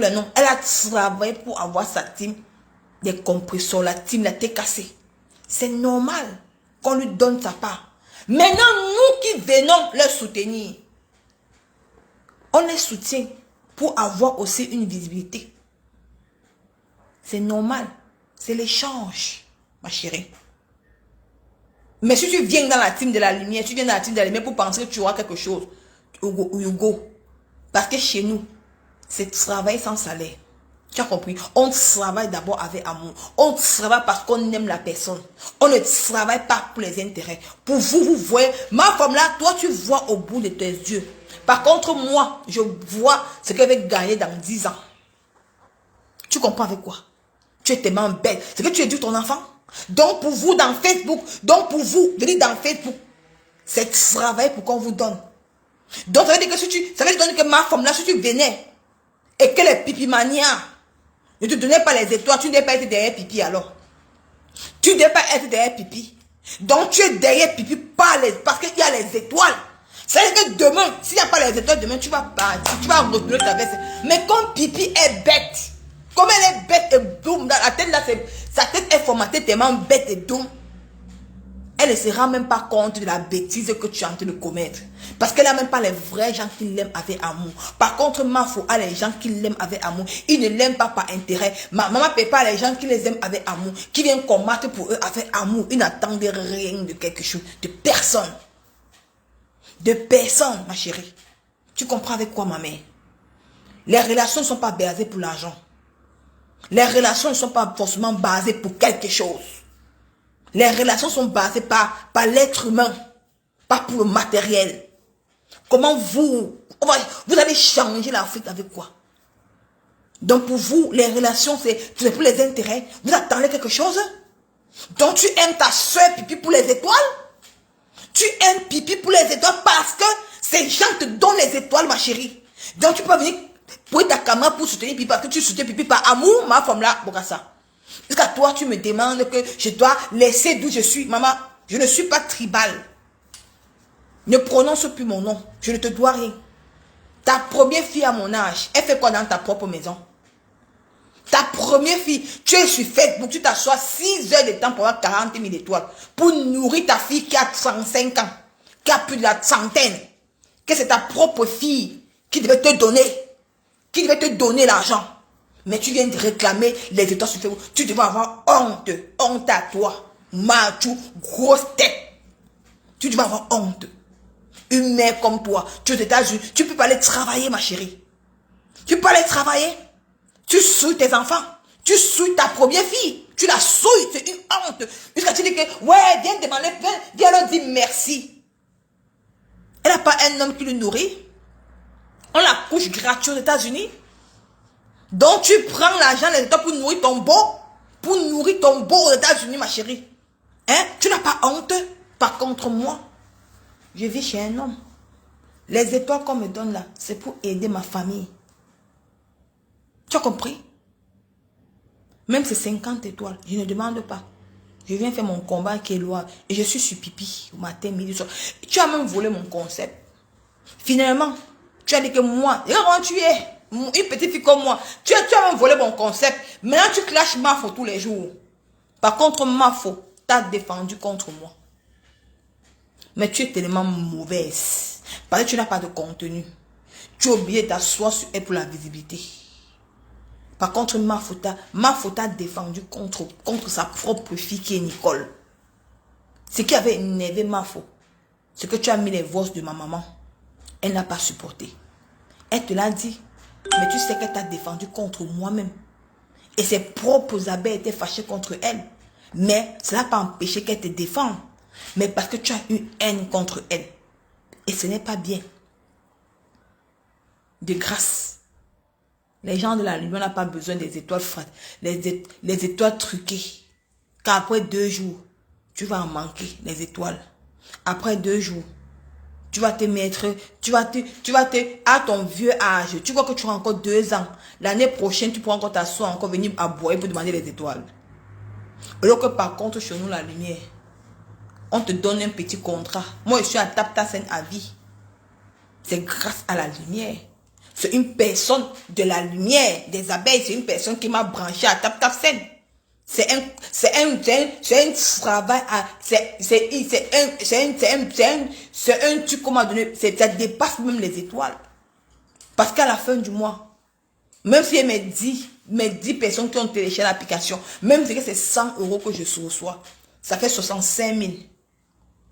Non, elle a travaillé pour avoir sa team, des compresseurs, la team, la tête cassée. C'est normal qu'on lui donne sa part. Maintenant, nous qui venons les soutenir, on les soutient pour avoir aussi une visibilité. C'est normal. C'est l'échange, ma chérie. Mais si tu viens dans la team de la lumière, tu viens dans la team de la lumière pour penser que tu auras quelque chose, you go. Parce que chez nous, c'est travail sans salaire. Tu as compris? On travaille d'abord avec amour. On travaille parce qu'on aime la personne. On ne travaille pas pour les intérêts. Pour vous, vous voyez, ma femme là, toi tu vois au bout de tes yeux. Par contre, moi, je vois ce qu'elle va gagner dans 10 ans. Tu comprends avec quoi? Tu es tellement bête. C'est que tu éduques ton enfant. Donc pour vous dans Facebook, donc pour vous, je dis dans Facebook, c'est travail pour qu'on vous donne. Donc ça veut dire que si tu, ça veut dire que ma femme là, si tu venais et que les pipi mania ne te donnait pas les étoiles, tu ne devais pas être derrière pipi alors. Tu ne devais pas être derrière pipi. Donc tu es derrière pipi parce qu'il y a les étoiles. C'est-à-dire que demain, s'il n'y a pas les étoiles, demain tu vas partir, tu vas retourner ta veste. Mais comme pipi est bête, comme elle est bête et doum, dans la tête là, sa tête est formatée tellement bête et doum. Elle ne se rend même pas compte de la bêtise que tu es en train de commettre. Parce qu'elle n'a même pas les vrais gens qui l'aiment avec amour. Par contre, Mafo a les gens qui l'aiment avec amour. Ils ne l'aiment pas par intérêt. Maman ne paie pas les gens qui les aiment avec amour. Qui viennent combattre pour eux avec amour. Ils n'attendent rien de quelque chose. De personne. De personne, ma chérie. Tu comprends avec quoi, ma mère? Les relations ne sont pas basées pour l'argent. Les relations ne sont pas forcément basées pour quelque chose. Les relations sont basées par l'être humain, pas pour le matériel. Comment vous allez changer l'Afrique avec quoi? Donc pour vous, les relations, c'est pour les intérêts. Vous attendez quelque chose? Donc tu aimes ta soeur pipi pour les étoiles? Tu aimes pipi pour les étoiles parce que ces gens te donnent les étoiles, ma chérie. Donc tu peux venir pour ta caméra pour soutenir pipi parce que tu soutiens pipi par amour, ma femme là, Bogassa. Jusqu'à toi, tu me demandes que je dois laisser d'où je suis. Maman, je ne suis pas tribal. Ne prononce plus mon nom. Je ne te dois rien. Ta première fille à mon âge, elle fait quoi dans ta propre maison? Ta première fille, tu es sur Facebook, tu t'assois 6 heures de temps pour avoir 40 000 étoiles. Pour nourrir ta fille qui a 35 ans, qui a plus de la centaine. Que c'est ta propre fille qui devait te donner l'argent. Mais tu viens de réclamer les étoiles sur Facebook. Tu devais avoir honte. Honte à toi. Machou, grosse tête. Tu devais avoir honte. Une mère comme toi, tu es aux États-Unis, tu peux pas aller travailler, ma chérie. Tu peux aller travailler. Tu souilles tes enfants. Tu souilles ta première fille. Tu la souilles. C'est une honte. Jusqu'à tu dis que, ouais, viens demander, viens leur dire merci. Elle n'a pas un homme qui le nourrit. On la couche gratuite aux États-Unis. Donc tu prends l'argent les étoiles pour nourrir ton beau. Pour nourrir ton beau aux États-Unis, ma chérie. Hein? Tu n'as pas honte? Par contre, moi, je vis chez un homme. Les étoiles qu'on me donne là, c'est pour aider ma famille. Tu as compris? Même ces 50 étoiles, je ne demande pas. Je viens faire mon combat qui est loin. Et je suis sur pipi au matin, midi, soir. Tu as même volé mon concept. Finalement, tu as dit que moi, regarde comment tu es. Une petite fille comme moi. Tu as même volé mon concept. Maintenant, tu clashes Mafo tous les jours. Par contre, Mafo t'a défendu contre moi. Mais tu es tellement mauvaise. Parce que tu n'as pas de contenu. Tu as oublié d'asseoir sur elle pour la visibilité. Par contre, Mafo t'a défendu contre sa propre fille qui est Nicole. Ce qui avait énervé Mafo, c'est que tu as mis les voix de ma maman. Elle n'a pas supporté. Elle te l'a dit. Mais tu sais qu'elle t'a défendu contre moi-même. Et ses propres abeilles étaient fâchées contre elle. Mais cela n'a pas empêché qu'elle te défende. Mais parce que tu as eu haine contre elle. Et ce n'est pas bien. De grâce. Les gens de la lumière n'ont pas besoin des étoiles les étoiles truquées. Car après 2 jours, tu vas en manquer, les étoiles. Après 2 jours, tu vas te mettre, à ton vieux âge, tu vois que tu as encore 2 ans. L'année prochaine, tu pourras encore t'asseoir, encore venir à boire pour demander les étoiles. Alors que par contre, chez nous, la lumière, on te donne un petit contrat. Moi, je suis à Tapta Scène à vie. C'est grâce à la lumière. C'est une personne de la lumière, des abeilles. C'est une personne qui m'a branché à Tap Tap Scène. C'est un travail c'est un truc qu'on m'a donné. Ça dépasse même les étoiles. Parce qu'à la fin du mois, même si mes 10 personnes qui ont téléchargé l'application, même si c'est 100 € que je reçois, ça fait 65 000.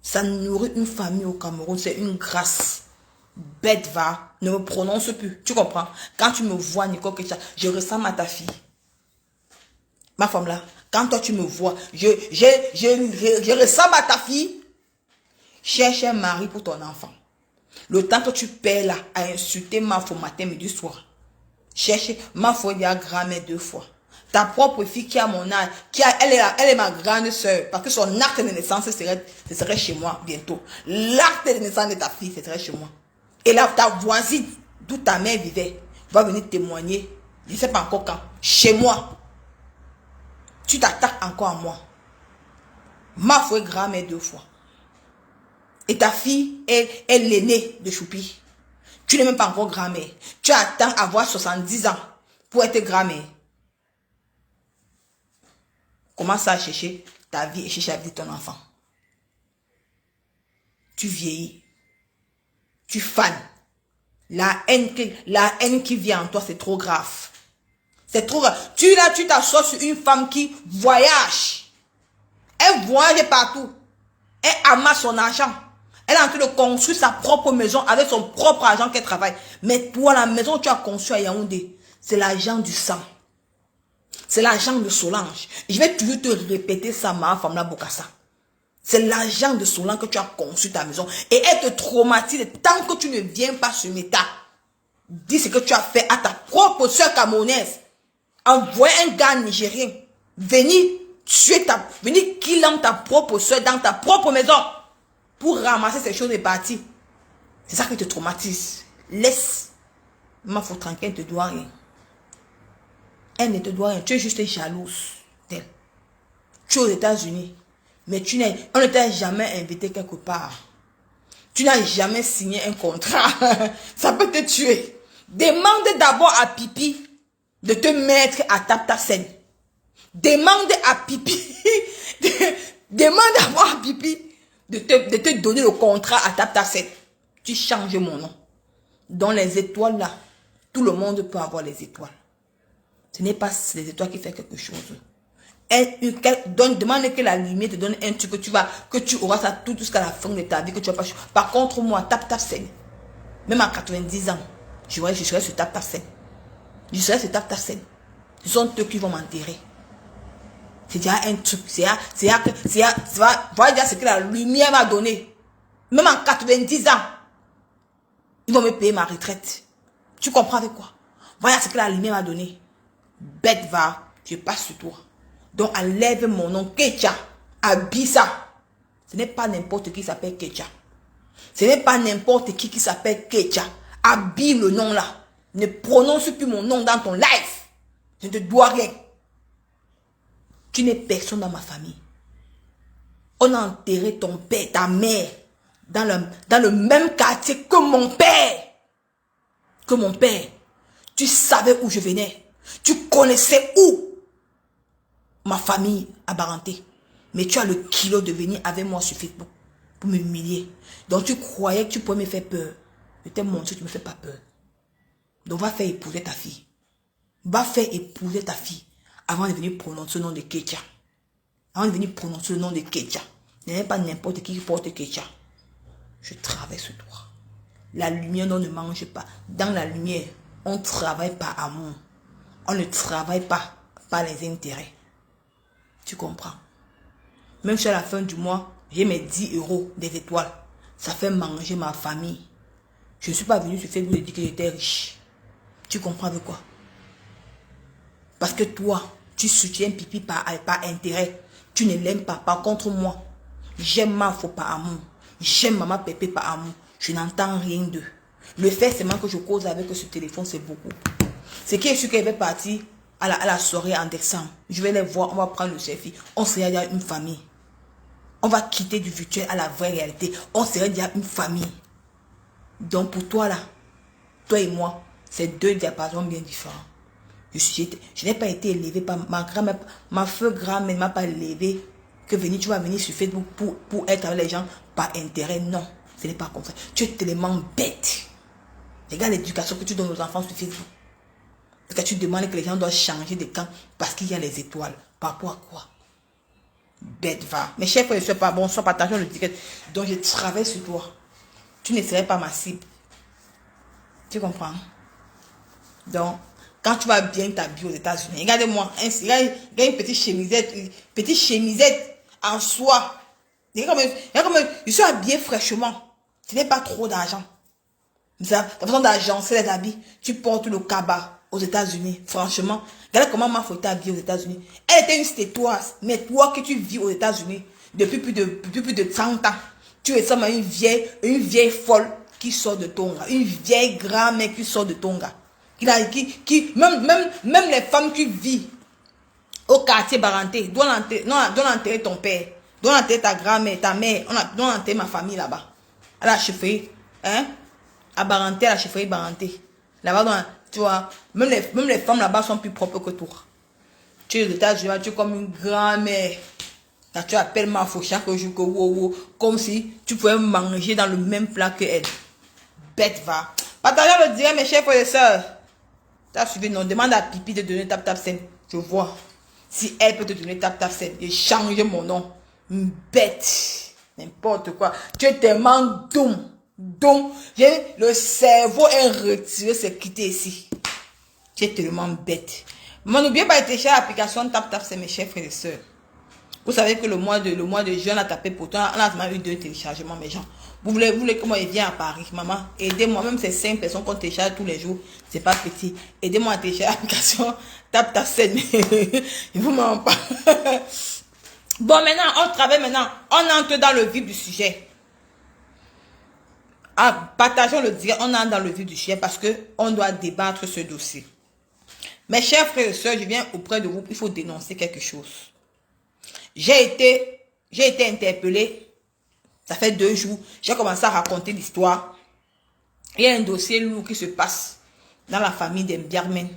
Ça nourrit une famille au Cameroun, c'est une grâce. Bête va, ne me prononce plus. Tu comprends? Quand tu me vois, Nicole Kecha, je ressemble à ta fille. Ma femme là, quand toi tu me vois, je ressemble à ta fille. Cherche un mari pour ton enfant. Le temps que tu perds là à insulter ma femme matin, midi, soir. Cherche ma femme il y a grand-mère 2 fois. Ta propre fille qui a mon âge, elle est ma grande soeur. Parce que son acte de naissance, ce serait chez moi bientôt. L'acte de naissance de ta fille, ce serait chez moi. Et là, ta voisine, d'où ta mère vivait, va venir témoigner. Je ne sais pas encore quand. Chez moi. Tu t'attaques encore à moi. Ma foi grand-mère 2 fois. Et ta fille est l'aînée de Choupi. Tu n'es même pas encore grand-mère. Tu attends avoir 70 ans pour être grand-mère. Commence à chercher ta vie et chercher la vie de ton enfant. Tu vieillis. Tu fanes. La haine qui vient en toi, c'est trop grave. C'est trop grave. Tu t'assois sur une femme qui voyage. Elle voyage partout. Elle amasse son argent. Elle est en train de construire sa propre maison avec son propre argent qu'elle travaille. Mais toi, la maison que tu as conçue à Yaoundé, c'est l'argent du sang. C'est l'argent de Solange. Je vais toujours te répéter ça, ma femme la Bokassa. C'est l'argent de Solange que tu as conçu ta maison. Et elle te traumatise tant que tu ne viens pas sur Meta. Dis ce que tu as fait à ta propre soeur camerounaise. Envoie un gars nigérien. Venir killer ta propre soeur dans ta propre maison. Pour ramasser ces choses et partir. C'est ça qui te traumatise. Laisse. Ma faute tranquille, elle ne te doit rien. Elle ne te doit rien. Tu es juste jalouse d'elle. Tu es aux États-Unis. Mais on ne t'a jamais invité quelque part. Tu n'as jamais signé un contrat. Ça peut te tuer. Demande d'abord à Pipi de te mettre à ta scène. Demande à Pipi. Demande d'abord à Pipi de te donner le contrat à ta scène. Tu changes mon nom. Dans les étoiles là, tout le monde peut avoir les étoiles. Ce n'est pas les étoiles qui font quelque chose. Demande que la lumière te donne un truc que tu auras ça tout jusqu'à la fin de ta vie, que tu vas pas. Par contre, moi, ta scène. Même à 90 ans, je serai sur ta scène. Je serai sur ta scène. Ce sont eux qui vont m'enterrer. C'est déjà un truc. Voilà déjà ce que la lumière m'a donné. Même en 90 ans, ils vont me payer ma retraite. Tu comprends avec quoi? Voilà ce que la lumière m'a donné. Bête va, je passe sur toi. Donc enlève mon nom, Kecha, Abissa. Ce n'est pas n'importe qui s'appelle Kecha. Ce n'est pas n'importe qui s'appelle Kecha. Habille le nom là. Ne prononce plus mon nom dans ton live. Je ne te dois rien. Tu n'es personne dans ma famille. On a enterré ton père, ta mère, dans le même quartier que mon père. Que mon père. Tu savais où je venais. Tu connaissais où ma famille apparentée. Mais tu as le kilo de venir avec moi sur Facebook pour m'humilier. Donc tu croyais que tu pouvais me faire peur. Je t'ai montré que tu ne me fais pas peur. Donc va faire épouser ta fille. Va faire épouser ta fille avant de venir prononcer le nom de Kecha. Avant de venir prononcer le nom de Kecha. Ce n'est pas n'importe qui porte Kecha. Je travaille sur toi. La lumière, on ne mange pas. Dans la lumière, on travaille par amour. On ne travaille pas par les intérêts. Tu comprends? Même si à la fin du mois, j'ai mes 10 € des étoiles. Ça fait manger ma famille. Je ne suis pas venu sur Facebook et dire que j'étais riche. Tu comprends avec quoi? Parce que toi, tu soutiens Pipi par intérêt. Tu ne l'aimes pas. Par contre, moi, j'aime ma faux par amour. J'aime Maman Pépé par amour. Je n'entends rien d'eux. Le fait seulement que je cause avec ce téléphone, c'est beaucoup. C'est qui est sûr qu'elle va partir à la soirée en décembre. Je vais les voir, on va prendre le selfie. On serait déjà une famille. On va quitter du virtuel à la vraie réalité. On serait déjà une famille. Donc pour toi là, toi et moi, C'est deux diapasons bien différents. Je n'ai pas été élevée par ma grand-mère. Ma feu grand-mère ne m'a pas élevée. Que tu vas venir sur Facebook pour être avec les gens par intérêt. Non, ce n'est pas comme ça. Tu es tellement bête. Regarde l'éducation que tu donnes aux enfants sur Facebook. Parce que tu demandes que les gens doivent changer de camp parce qu'il y a les étoiles. Par rapport à quoi? Bête, va. Mes chers frères et sœurs, bon, soit partageons le direct. Donc, je travaille sur toi. Tu ne serais pas ma cible. Tu comprends? Donc, quand tu vas bien t'habiller aux États-Unis, regardez-moi, il y a une petite chemisette en soie. Regarde comme je suis habillé fraîchement. Ce n'est pas trop d'argent. La façon d'agencer les habits, tu portes le cabas aux États-Unis. Franchement, regarde comment ma photo habillée aux États-Unis. Elle était une stétoise, mais toi que tu vis aux États-Unis depuis plus de 30 ans, tu ressembles à une vieille folle qui sort de Tonga, une vieille grand-mère qui sort de Tonga. Même les femmes qui vivent au quartier Baranté, doivent enterrer ton père, doivent enterrer ta grand-mère, ta mère, doivent enterrer ma famille là-bas. À la chefferie, hein? À Baranté, à la chefferie Baranté. Là-bas, tu vois, même les femmes là-bas sont plus propres que toi. Tu es aux États-Unis, tu es comme une grand-mère. Quand tu appelles ma faux chaque jour que wow, comme si tu pouvais manger dans le même plat que elle. Bête, va. Partagez le direct, mes chers frères et sœurs. Tu as suivi, non, demande à Pipi de donner tap scène. Je vois. Si elle peut te donner tap scène, et changer mon nom. Une bête. N'importe quoi. Tu es tellement doux. Donc, le cerveau est retiré, c'est quitté ici. Tu es tellement bête. Mais n'oubliez pas de télécharger l'application TapTap, mes chers frères et sœurs. Vous savez que le mois de juin, on a tapé pourtant, on a vraiment eu 2 téléchargements, mes gens. Vous voulez que moi, je vienne à Paris, maman? Aidez-moi, même ces 5 personnes qu'on télécharge tous les jours, c'est pas petit. Aidez-moi à télécharger l'application TapTap. Il vous ment pas. Bon, maintenant, on travaille maintenant. On entre dans le vif du sujet. Ah, partageons le direct, on entre dans le vif du sujet parce que on doit débattre ce dossier. Mes chers frères et sœurs, je viens auprès de vous, il faut dénoncer quelque chose. J'ai été interpellée, ça fait 2 jours, j'ai commencé à raconter l'histoire. Il y a un dossier lourd qui se passe dans la famille des Mbiarmen,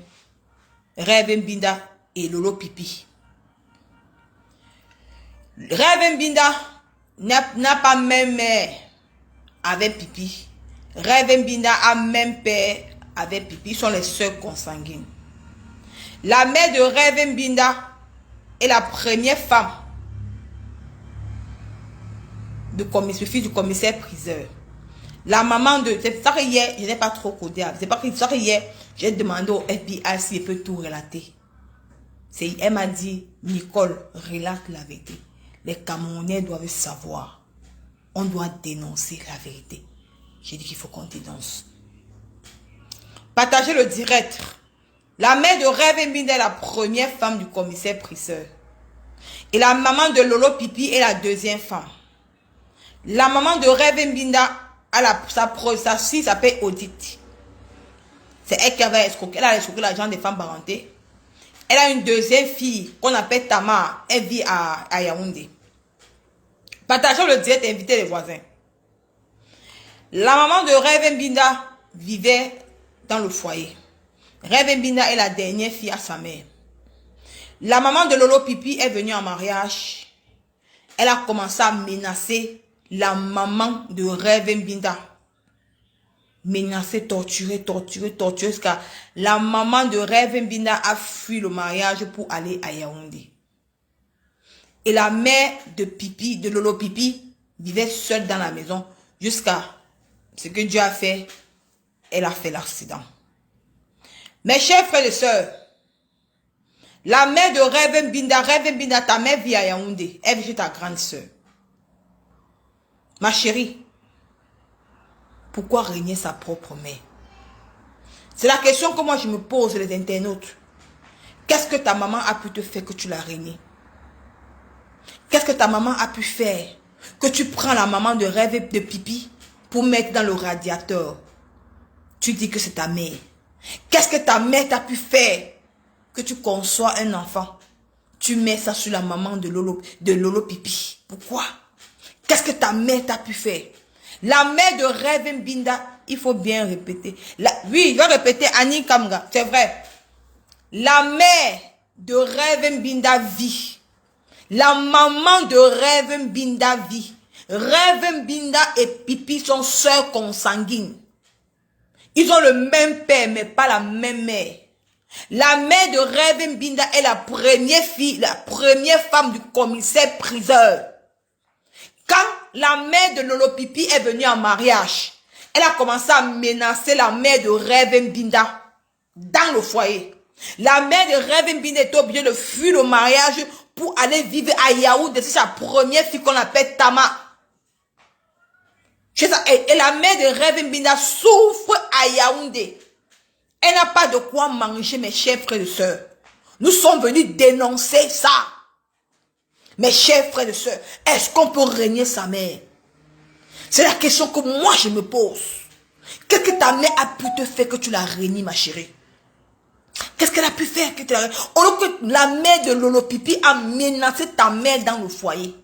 Rêve Mbinda et Lolo Pipi. Rêve Mbinda n'a pas même mère avec Pipi. Rêve Mbinda a même père avec Pipi. Ils sont les sœurs consanguines. La mère de Rêve Mbinda est la première femme du fils du commissaire priseur. La maman de... C'est ça que hier, je n'ai pas trop codé. C'est pas que ça que hier, j'ai demandé au FBI s'il peut tout relater. Elle m'a dit, Nicole, relate la vérité. Les Camerounais doivent savoir. On doit dénoncer la vérité. J'ai dit qu'il faut qu'on dénonce. Partagez le direct. La mère de Rêve Mbinda est la première femme du commissaire priseur. Et la maman de Lolo Pipi est la deuxième femme. La maman de Rêve Mbinda a sa fille s'appelle Odite. C'est elle qui avait escroqué. Elle a escroqué l'argent des femmes parentées. Elle a une deuxième fille qu'on appelle Tamar. Elle vit à Yaoundé. Partageons le direct et invitez les voisins. La maman de Rêve Mbinda vivait dans le foyer. Rêve Mbinda est la dernière fille à sa mère. La maman de Lolo Pipi est venue en mariage. Elle a commencé à menacer la maman de Rêve Mbinda. Menacer, torturer, jusqu'à la maman de Rêve Mbinda a fui le mariage pour aller à Yaoundé. Et la mère de Pipi, de Lolo Pipi, vivait seule dans la maison jusqu'à ce que Dieu a fait. Elle a fait l'accident. Mes chers frères et sœurs, la mère de Rêve Mbinda, ta mère vit à Yaoundé. Elle vit chez ta grande sœur. Ma chérie, pourquoi régner sa propre mère? C'est la question que moi je me pose, les internautes. Qu'est-ce que ta maman a pu te faire que tu l'as régné? Qu'est-ce que ta maman a pu faire que tu prends la maman de Rêve de Pipi pour mettre dans le radiateur? Tu dis que c'est ta mère. Qu'est-ce que ta mère t'a pu faire que tu conçois un enfant? Tu mets ça sur la maman de Lolo Pipi. Pourquoi? Qu'est-ce que ta mère t'a pu faire? La mère de Rêve Mbinda il faut bien répéter. Oui, je vais répéter Annie Kamga, c'est vrai. La mère de Rev Mbinda vit. La maman de Rev Mbinda vit. Rev Mbinda et Pipi sont sœurs consanguines. Ils ont le même père, mais pas la même mère. La mère de Rev Mbinda est la première fille, la première femme du commissaire priseur. Quand la mère de Lolo Pipi est venue en mariage, elle a commencé à menacer la mère de Rev Mbinda dans le foyer. La mère de Rev Mbinda est obligée de fuir le mariage pour aller vivre à Yaoundé. C'est sa première fille qu'on appelle Tama. Et la mère de Rev Mbinda souffre à Yaoundé. Elle n'a pas de quoi manger, mes chers frères et sœurs. Nous sommes venus dénoncer ça. Mes chers frères et sœurs, est-ce qu'on peut régner sa mère? C'est la question que moi je me pose. Qu'est-ce que ta mère a pu te faire que tu la régnes, ma chérie? Qu'est-ce qu'elle a pu faire que tu la régnes? Au lieu que la mère de Lolo Pipi a menacé ta mère dans le foyer.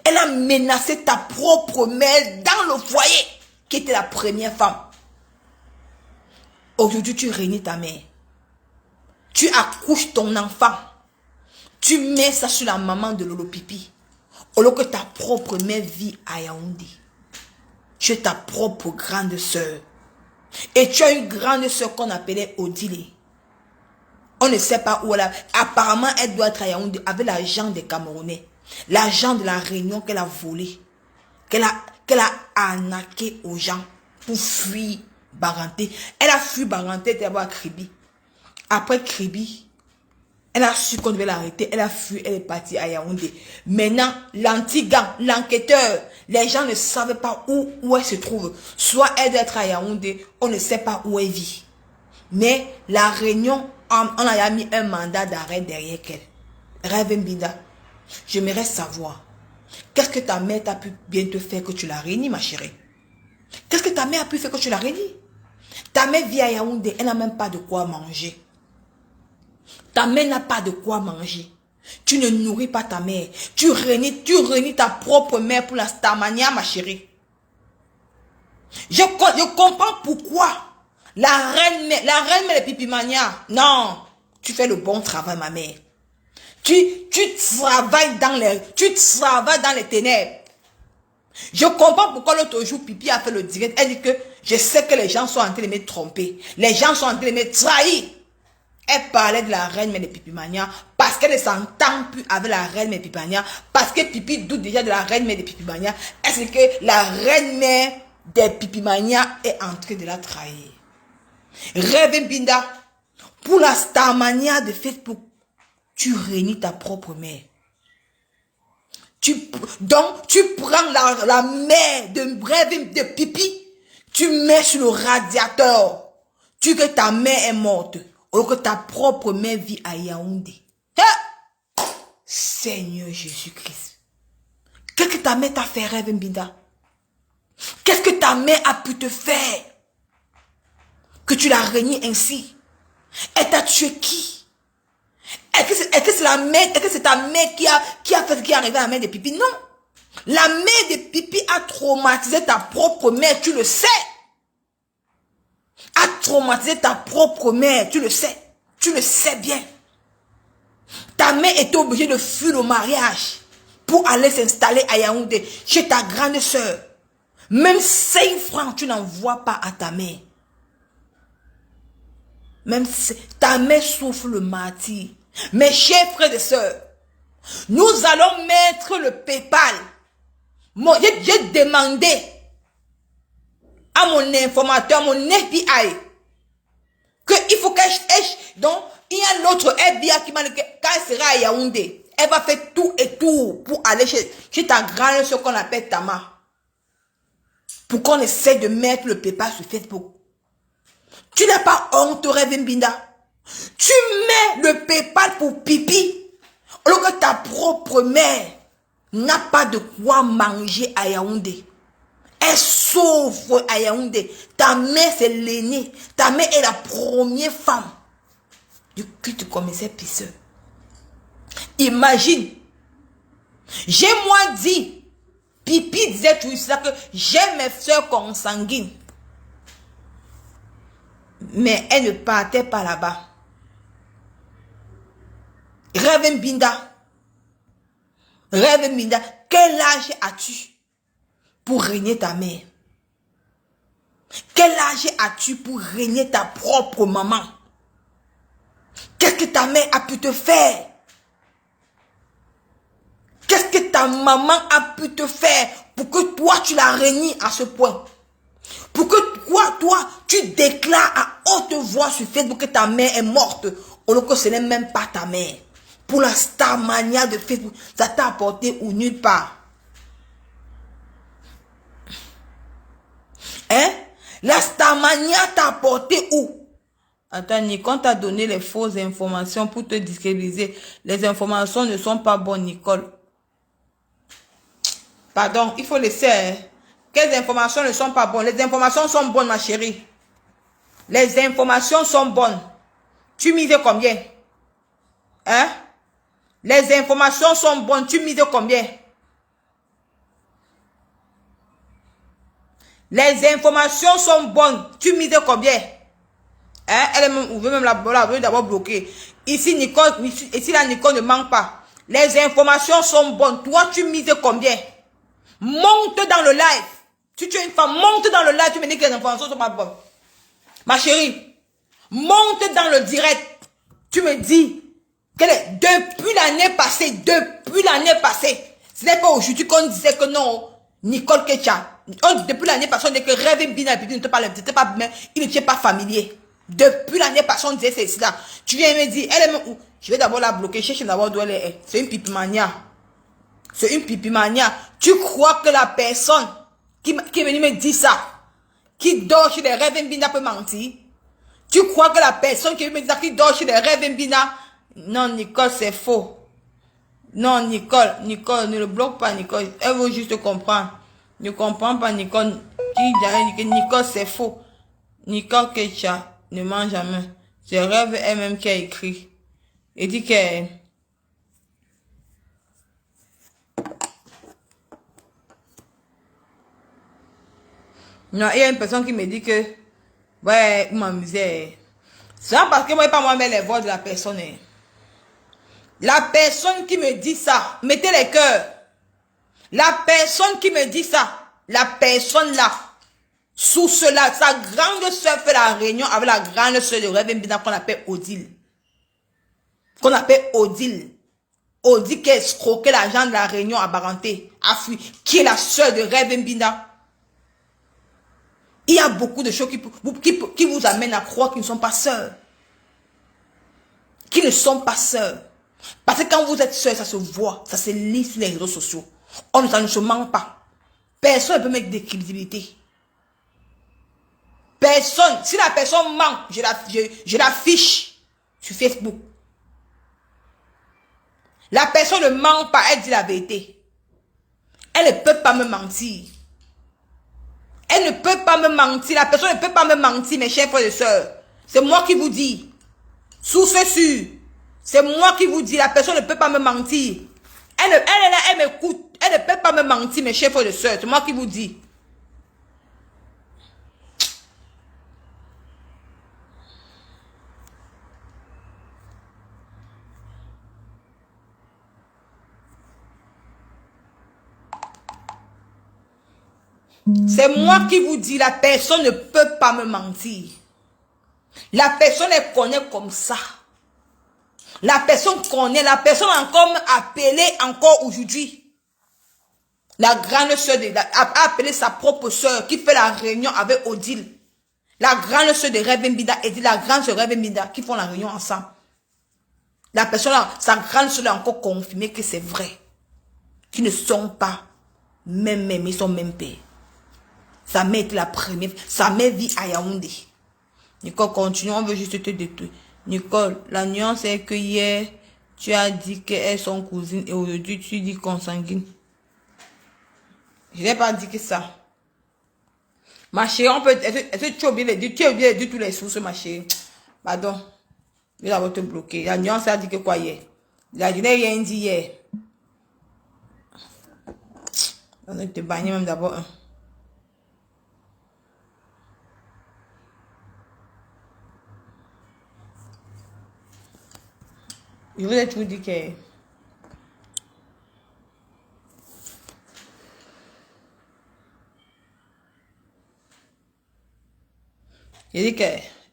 Elle a menacé ta propre mère dans le foyer, qui était la première femme. Aujourd'hui, tu régnes ta mère. Tu accouches ton enfant. Tu mets ça sur la maman de Lolo Pipi. Au lieu que ta propre mère vit à Yaoundé. Tu es ta propre grande sœur. Et tu as une grande sœur qu'on appelait Odile. On ne sait pas où elle est. Apparemment, elle doit être à Yaoundé avec l'argent des Camerounais. L'argent de la Réunion qu'elle a volé. Qu'elle a arnaqué aux gens pour fuir Baranté. Elle a fui Baranté d'abord à Kribi. Après Kribi, elle a su qu'on devait l'arrêter. Elle a fui, elle est partie à Yaoundé. Maintenant, l'antigan, l'enquêteur, les gens ne savent pas où elle se trouve. Soit elle doit être à Yaoundé, on ne sait pas où elle vit. Mais la Réunion, on a mis un mandat d'arrêt derrière elle. Rev Mbinda, j'aimerais savoir, qu'est-ce que ta mère t'a pu bien te faire que tu la régnes, ma chérie? Qu'est-ce que ta mère a pu faire que tu la régnes? Ta mère vit à Yaoundé, elle n'a même pas de quoi manger. Ta mère n'a pas de quoi manger. Tu ne nourris pas ta mère. Tu régnes ta propre mère pour la Starmania, ma chérie. Je comprends pourquoi la reine mère de Pipimania. Non, tu fais le bon travail, ma mère. Tu travailles dans les ténèbres. Je comprends pourquoi l'autre jour, Pipi a fait le direct. Elle dit que je sais que les gens sont en train de me tromper. Les gens sont en train de me trahir. Elle parlait de la reine mère de Pipimania parce qu'elle ne s'entend plus avec la reine mère de Pipimania. Parce que Pipi doute déjà de la reine mère de Pipimania. Est-ce que la reine mère de Pipimania est en train de la trahir? Rev Mbinda, pour la Starmania de Facebook, tu régnes ta propre mère. Donc, tu prends la mère de Pipi, tu mets sur le radiateur. Tu que ta mère est morte. Ou que ta propre mère vit à Yaoundé. Seigneur Jésus-Christ. Qu'est-ce que ta mère t'a fait, Rev Mbinda? Qu'est-ce que ta mère a pu te faire? Que tu l'as régné ainsi? Elle t'a tué qui? Est-ce que c'est la mère, est-ce que c'est ta mère qui a fait ce qui est arrivé à la mère de Pipi? Non. La mère de Pipi a traumatisé ta propre mère, tu le sais. A traumatisé ta propre mère, tu le sais. Tu le sais bien. Ta mère était obligée de fuir le mariage pour aller s'installer à Yaoundé chez ta grande sœur. Même 5 francs, tu n'envoies pas à ta mère. Même si ta mère souffre le martyre. Mes chers frères et sœurs, nous allons mettre le PayPal. J'ai demandé à mon informateur, mon FBI, qu'il faut qu'elle... Donc, il y a l'autre FBI qui m'a dit que quand elle sera à Yaoundé, elle va faire tout et tout pour aller chez ta grande soeur qu'on appelle Tama. Pour qu'on essaie de mettre le PayPal sur Facebook. Tu n'as pas honte, Rev Mbinda. Tu mets le PayPal pour Pipi. Alors que ta propre mère n'a pas de quoi manger à Yaoundé. Elle souffre à Yaoundé. Ta mère, c'est l'aînée. Ta mère est la première femme du culte commissaire pisseur. Imagine. J'ai moi dit, Pipi disait tout ça que j'ai mes soeurs consanguines. Mais elle ne partait pas là-bas. Reverend Binda. Reverend Binda, quel âge as-tu pour régner ta mère? Quel âge as-tu pour régner ta propre maman? Qu'est-ce que ta mère a pu te faire? Qu'est-ce que ta maman a pu te faire pour que toi tu la régnes à ce point? Pour que toi, tu déclares à haute voix sur Facebook que ta mère est morte, alors que ce n'est même pas ta mère. Pour la starmania de Facebook, ça t'a apporté ou nulle part. Hein? La starmania t'a apporté où? Attends, Nicole t'a donné les fausses informations pour te discrédibiliser. Les informations ne sont pas bonnes, Nicole. Pardon, il faut laisser. Hein? Quelles informations ne sont pas bonnes? Les informations sont bonnes, ma chérie. Les informations sont bonnes. Tu mises combien? Hein? Les informations sont bonnes. Tu mises combien? Les informations sont bonnes. Tu mises combien? Hein? Elle veut même la d'abord bloquer. Ici, Nicole ne manque pas. Les informations sont bonnes. Toi, tu mises combien? Monte dans le live. Si tu es une femme, monte dans le live. Tu me dis que les informations sont pas bonnes. Ma chérie, monte dans le direct. Tu me dis que depuis l'année passée, ce n'est pas aujourd'hui qu'on disait que non, Nicole Ketia. Depuis l'année passée, on disait que Reverend Bina il ne tient pas familier. Depuis l'année passée, on disait c'est ça. Tu viens me dire, elle est où? Je vais d'abord la bloquer, chercher d'abord d'où elle est. C'est une pipimania. C'est une pipimania. Tu crois que la personne qui est venue me dire ça, qui dort chez les Reverend Bina peut mentir? Tu crois que la personne qui est venue me dire qui dort chez les Reverend Bina? Non, Nicole, c'est faux. Non, Nicole, ne le bloque pas, Nicole. Elle veut juste comprendre. Ne comprends pas, Nicole. Nicole, c'est faux. Nicole Kecha ne ment jamais. C'est Rêve elle-même qui a écrit. Et dit que... Non, il y a une personne qui me dit que... Ouais, vous m'amusez. C'est parce que moi, pas moi, mais les voix de la personne. La personne qui me dit ça, mettez les cœurs. La personne qui me dit ça, la personne là, sous cela, sa grande soeur fait la réunion avec la grande soeur de Reverend Bina qu'on appelle Odile. Qu'on appelle Odile. Odile qui a escroqué l'argent de la réunion à Baranté, a fui, qui est la soeur de Reverend Bina. Il y a beaucoup de choses qui vous amènent à croire qu'ils ne sont pas sœurs. Qui ne sont pas sœurs. Parce que quand vous êtes sœurs, ça se voit, ça se lit sur les réseaux sociaux. Ça ne se ment pas. Personne ne peut mettre de crédibilité. Personne. Si la personne ment, je l'affiche sur Facebook. La personne ne ment pas, elle dit la vérité. Elle ne peut pas me mentir. Elle ne peut pas me mentir. La personne ne peut pas me mentir, mes chers frères et sœurs. C'est moi qui vous dis. Source sûre. C'est moi qui vous dis. La personne ne peut pas me mentir. Elle m'écoute. Elle ne peut pas me mentir, mes chers frères et sœurs. C'est moi qui vous dis. C'est moi qui vous dis, la personne ne peut pas me mentir. La personne, elle connaît comme ça. La personne connaît, la personne a encore appelé encore aujourd'hui. La grande soeur a appelé sa propre soeur qui fait la réunion avec Odile. La grande soeur de Reverend Bina et la grande soeur de Reverend Bina qui font la réunion ensemble. La personne, sa grande soeur a encore confirmé que c'est vrai. Qu'ils ne sont pas même, ils sont même pères. Sa mère était la première. Sa mère vit à Yaoundé. Nicole, continue. On veut juste te détruire. Nicole, la nuance est que hier, tu as dit qu'elles sont cousines et aujourd'hui, tu dis consanguines. Je n'ai pas dit que ça. Ma chérie, on peut... Est-ce que tu as oublié de dire? Tu as oublié de dire tous les sources, ma chérie. Pardon. Je vais d'abord te bloquer. La nuance a dit que quoi hier? Je n'ai rien dit hier. On va te bannir même d'abord. Je vous ai toujours dit que... Je dis que...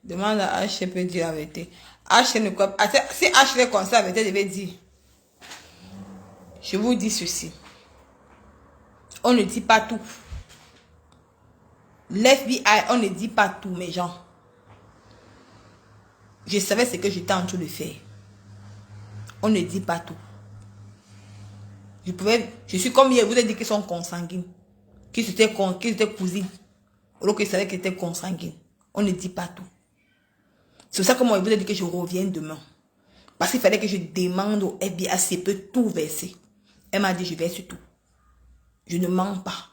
Demande à H peut dire la vérité. H ne croit pas. Si H est comme ça, la vérité devait dire. Je vous dis ceci. On ne dit pas tout. L'FBI, on ne dit pas tout, mes gens. Je savais ce que j'étais en train de faire. On ne dit pas tout. Je suis comme hier, vous avez dit qu'ils sont consanguines. Qu'ils étaient cousines. Alors qu'ils savaient qu'ils étaient consanguines. On ne dit pas tout. C'est pour ça que moi, je vous ai dit que je reviens demain. Parce qu'il fallait que je demande au FBI si elle peut tout verser. Elle m'a dit, je verse tout. Je ne mens pas.